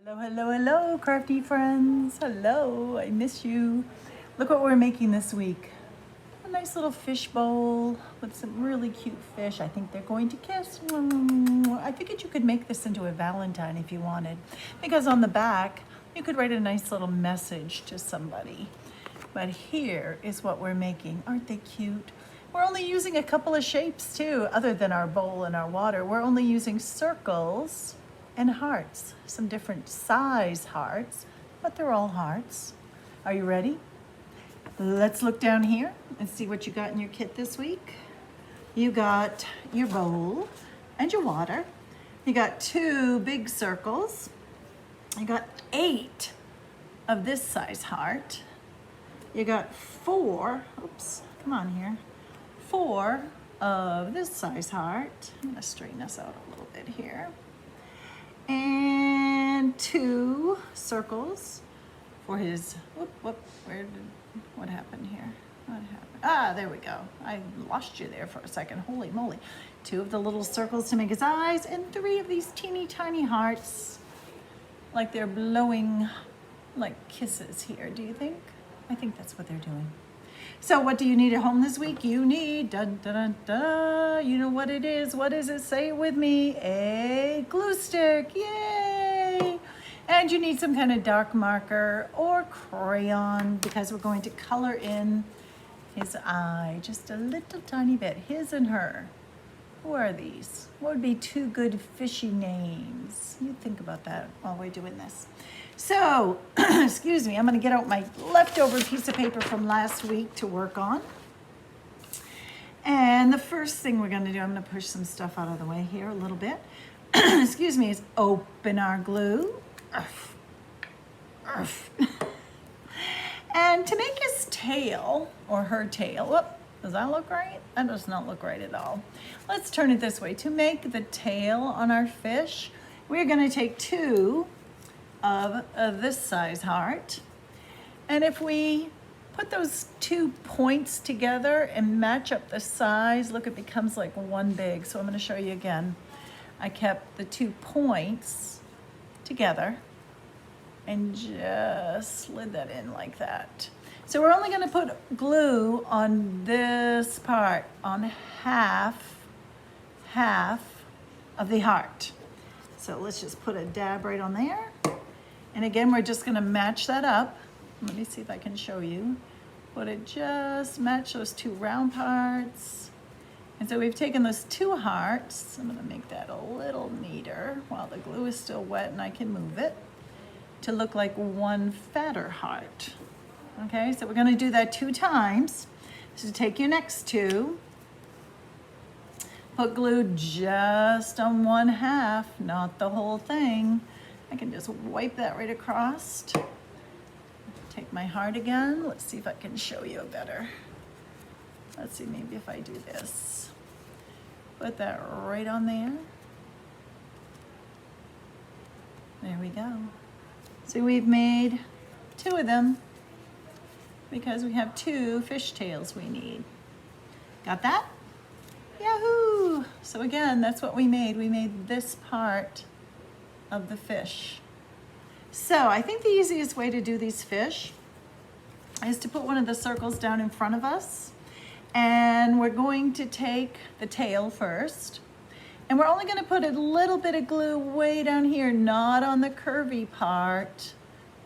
Hello, hello, hello, crafty friends. Hello, I miss you. Look what we're making this week. A nice little fish bowl with some really cute fish. I think they're going to kiss. I figured you could make this into a Valentine if you wanted, because on the back, you could write a nice little message to somebody. But here is what we're making. Aren't they cute? We're only using a couple of shapes too, other than our bowl and our water. We're only using circles and hearts, some different size hearts, but they're all hearts. Are you ready? Let's look down here and see what you got in your kit this week. You got your bowl and your water. You got 2 big circles. You got 8 of this size heart. You got 4, oops, come on here, 4 of this size heart. I'm gonna straighten us out a little bit here. And 2 circles for his, what happened here? What happened? Ah, there we go. I lost you there for a second. Holy moly. 2 of the little circles to make his eyes, and 3 of these teeny tiny hearts, like they're blowing like kisses here, do you think? I think that's what they're doing. So what do you need at home this week? You need, dun, dun, dun, dun, you know what it is. What is it? Say it with me. A glue stick. Yay! And you need some kind of dark marker or crayon, because we're going to color in his eye just a little tiny bit. His and her. Who are these? What would be 2 good fishy names? You think about that while we're doing this. So, excuse me, I'm going to get out my leftover piece of paper from last week to work on. And the first thing we're going to do, I'm going to push some stuff out of the way here a little bit. Excuse me, is open our glue. And to make his tail, or her tail, whoop, does that look right? That does not look right at all. Let's turn it this way. To make the tail on our fish, we're going to take 2 of this size heart. And if we put those 2 points together and match up the size, look, it becomes like one big. So I'm going to show you again. I kept the 2 points together and just slid that in like that. So we're only going to put glue on this part, on half of the heart. So let's just put a dab right on there. And again, we're just going to match that up. Let me see if I can show you. Put it just match those 2 round parts. And so we've taken those 2 hearts. I'm going to make that a little neater while the glue is still wet and I can move it to look like one fatter heart. Okay, so we're going to do that 2 times. So take your next 2, put glue just on 1/2, not the whole thing. I can just wipe that right across. Take my heart again. Let's see if I can show you better. Let's see, maybe if I do this. Put that right on there. There we go. So we've made 2 of them, because we have 2 fish tails we need. Got that? Yahoo! So again, that's what we made. We made this part of the fish. So I think the easiest way to do these fish is to put one of the circles down in front of us. And we're going to take the tail first. And we're only going to put a little bit of glue way down here, not on the curvy part,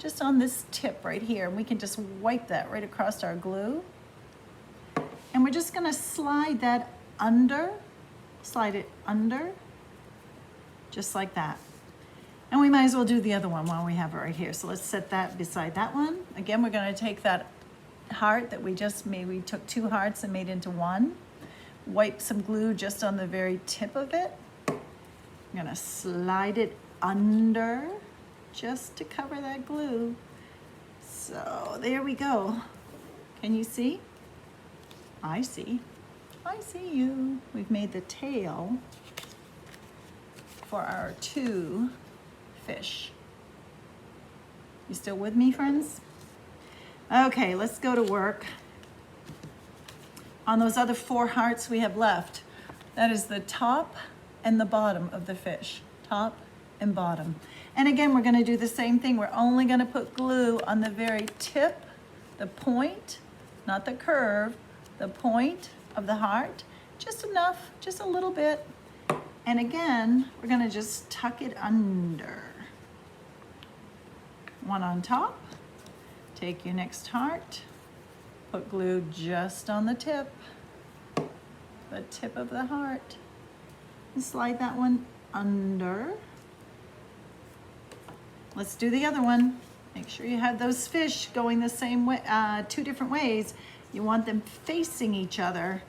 just on this tip right here. And we can just wipe that right across our glue. And we're just going to slide that under, slide it under, just like that. And we might as well do the other one while we have it right here. So let's set that beside that one. Again, we're going to take that heart that we just made. We took 2 hearts and made into 1. Wipe some glue just on the very tip of it. I'm going to slide it under just to cover that glue. So there we go. Can you see? I see. I see you. We've made the tail for our 2 fish. You still with me, friends? Okay, let's go to work on those other 4 hearts we have left. That is the top and the bottom of the fish. Top and bottom. And again, we're gonna do the same thing. We're only gonna put glue on the very tip, the point, not the curve, the point of the heart. Just enough, just a little bit. And again, we're gonna just tuck it under. One on top. Take your next heart, put glue just on the tip of the heart, and slide that one under. Let's do the other one. Make sure you have those fish going the same way, 2 different ways. You want them facing each other.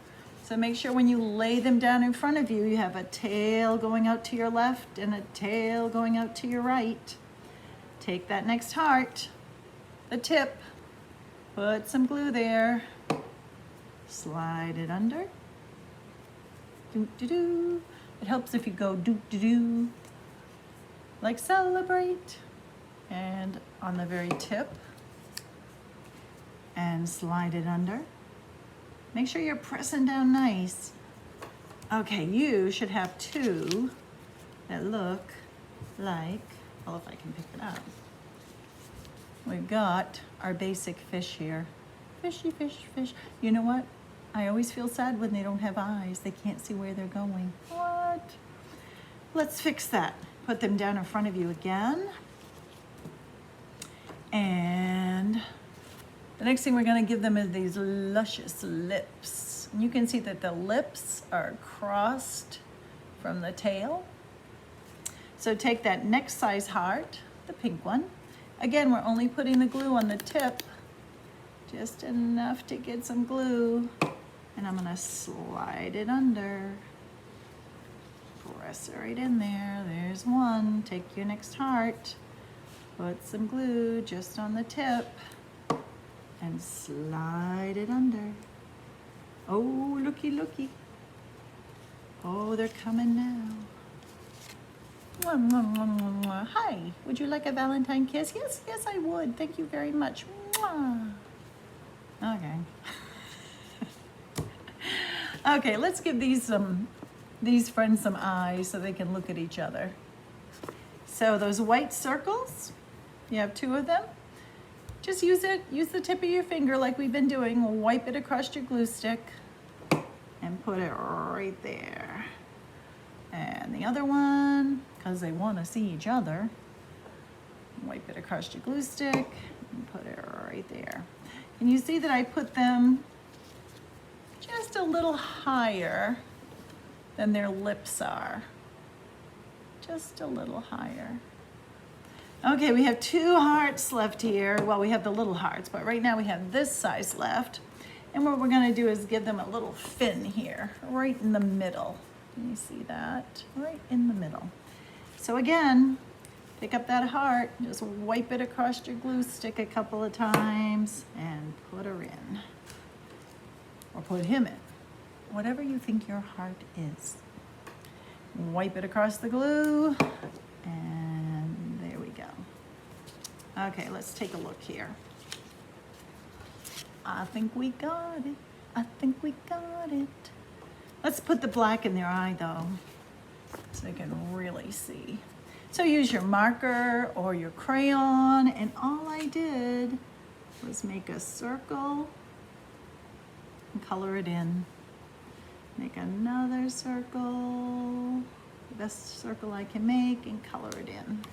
So make sure when you lay them down in front of you, you have a tail going out to your left and a tail going out to your right. Take that next heart, the tip, put some glue there, slide it under. Doo-doo-doo. It helps if you go doo-doo-doo, like celebrate. And on the very tip, and slide it under. Make sure you're pressing down nice. Okay, you should have 2 that look like, well, if I can pick it up. We've got our basic fish here. Fishy, fish, fish. You know what? I always feel sad when they don't have eyes. They can't see where they're going. What? Let's fix that. Put them down in front of you again. And the next thing we're gonna give them is these luscious lips. And you can see that the lips are crossed from the tail. So take that next size heart, the pink one. Again, we're only putting the glue on the tip, just enough to get some glue. And I'm gonna slide it under. Press it right in there. There's one. Take your next heart. Put some glue just on the tip and slide it under. Oh, looky, looky. Oh, they're coming now. Mwah, mwah, mwah, mwah, mwah. Hi, would you like a Valentine kiss? Yes, yes, I would. Thank you very much. Mwah. Okay. Okay, let's give these friends some eyes so they can look at each other. So those white circles, you have 2 of them. Just use the tip of your finger like we've been doing. Wipe it across your glue stick and put it right there. And the other one, because they want to see each other, wipe it across your glue stick and put it right there. And you see that I put them just a little higher than their lips are. Just a little higher. Okay, we have 2 hearts left here. Well, we have the little hearts, but right now we have this size left. And what we're gonna do is give them a little fin here, right in the middle. Can you see that? Right in the middle. So again, pick up that heart, just wipe it across your glue stick a couple of times and put her in. Or put him in. Whatever you think your heart is. Wipe it across the glue, and there we go. Okay, let's take a look here. I think we got it. I think we got it. Let's put the black in their eye though, so they can really see. So use your marker or your crayon, and all I did was make a circle and color it in. Make another circle, the best circle I can make, and color it in.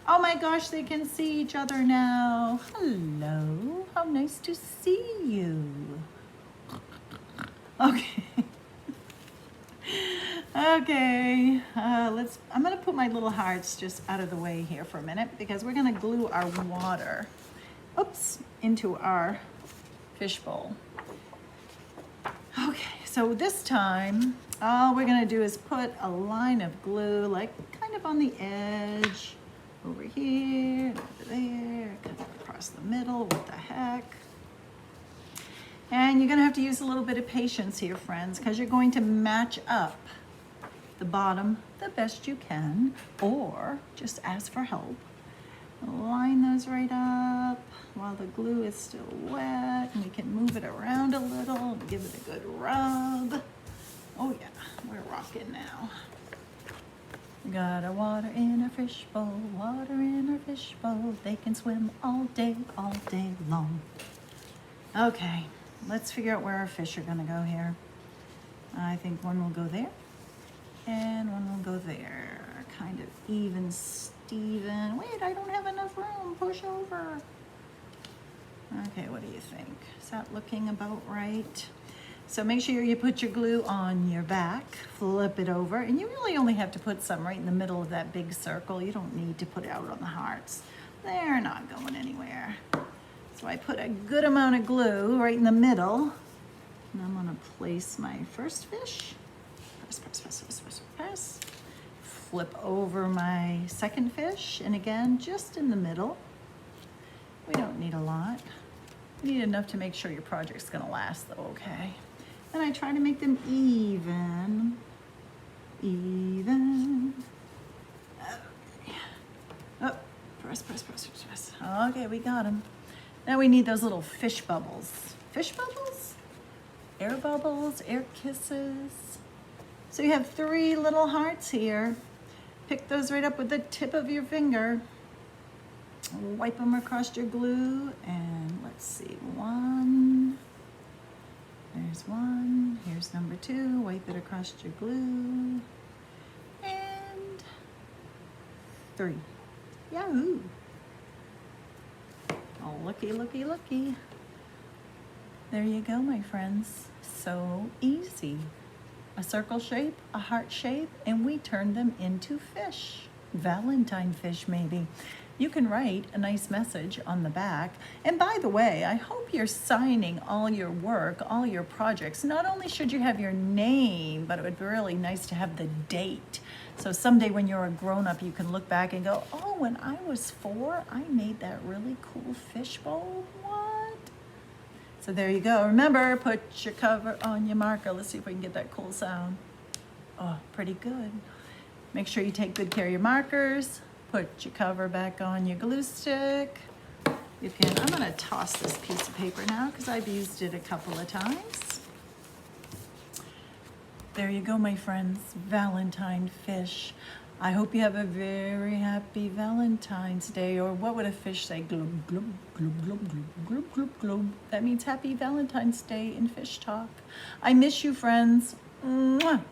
Oh my gosh, they can see each other now. Hello, how nice to see you. Okay. Okay, I'm gonna put my little hearts just out of the way here for a minute because we're gonna glue our water, into our fishbowl. Okay, so this time, all we're gonna do is put a line of glue, like kind of on the edge, over here, and over there, kind of across the middle, what the heck. And you're gonna have to use a little bit of patience here, friends, because you're going to match up the bottom the best you can, or just ask for help. Line those right up while the glue is still wet, and we can move it around a little and give it a good rub. Oh yeah, we're rocking now. Got a water in our fishbowl, water in our fishbowl. They can swim all day long. Okay, let's figure out where our fish are gonna go here. I think one will go there, and one will go there. Kind of even, Steven. Wait, I don't have enough room. Push over. Okay, what do you think? Is that looking about right? So make sure you put your glue on your back, flip it over, and you really only have to put some right in the middle of that big circle. You don't need to put it out on the hearts. They're not going anywhere. So I put a good amount of glue right in the middle, and I'm gonna place my first fish. Press, press, press, press, press, press. Flip over my second fish, and again, just in the middle. We don't need a lot. You need enough to make sure your project's gonna last though, okay? And I try to make them even. Okay. Oh, press, press, press, press, press. Okay, we got them. Now we need those little fish bubbles. Fish bubbles? Air bubbles, air kisses. So you have 3 little hearts here. Pick those right up with the tip of your finger. Wipe them across your glue, and let's see, 1. There's 1. Here's number 2. Wipe it across your glue. And 3. Yahoo! Oh, looky, looky, looky. There you go, my friends. So easy. A circle shape, a heart shape, and we turned them into fish. Valentine fish, maybe. You can write a nice message on the back. And by the way, I hope you're signing all your work, all your projects. Not only should you have your name, but it would be really nice to have the date. So someday when you're a grown-up, you can look back and go, oh, when I was 4, I made that really cool fishbowl. What? So there you go. Remember, put your cover on your marker. Let's see if we can get that cool sound. Oh, pretty good. Make sure you take good care of your markers. Put your cover back on your glue stick. You can, I'm gonna toss this piece of paper now because I've used it a couple of times. There you go, my friends, Valentine fish. I hope you have a very happy Valentine's Day, or what would a fish say? Glub, glub, glub, glub, glub, glub, glub, glub. That means happy Valentine's Day in fish talk. I miss you, friends. Mwah.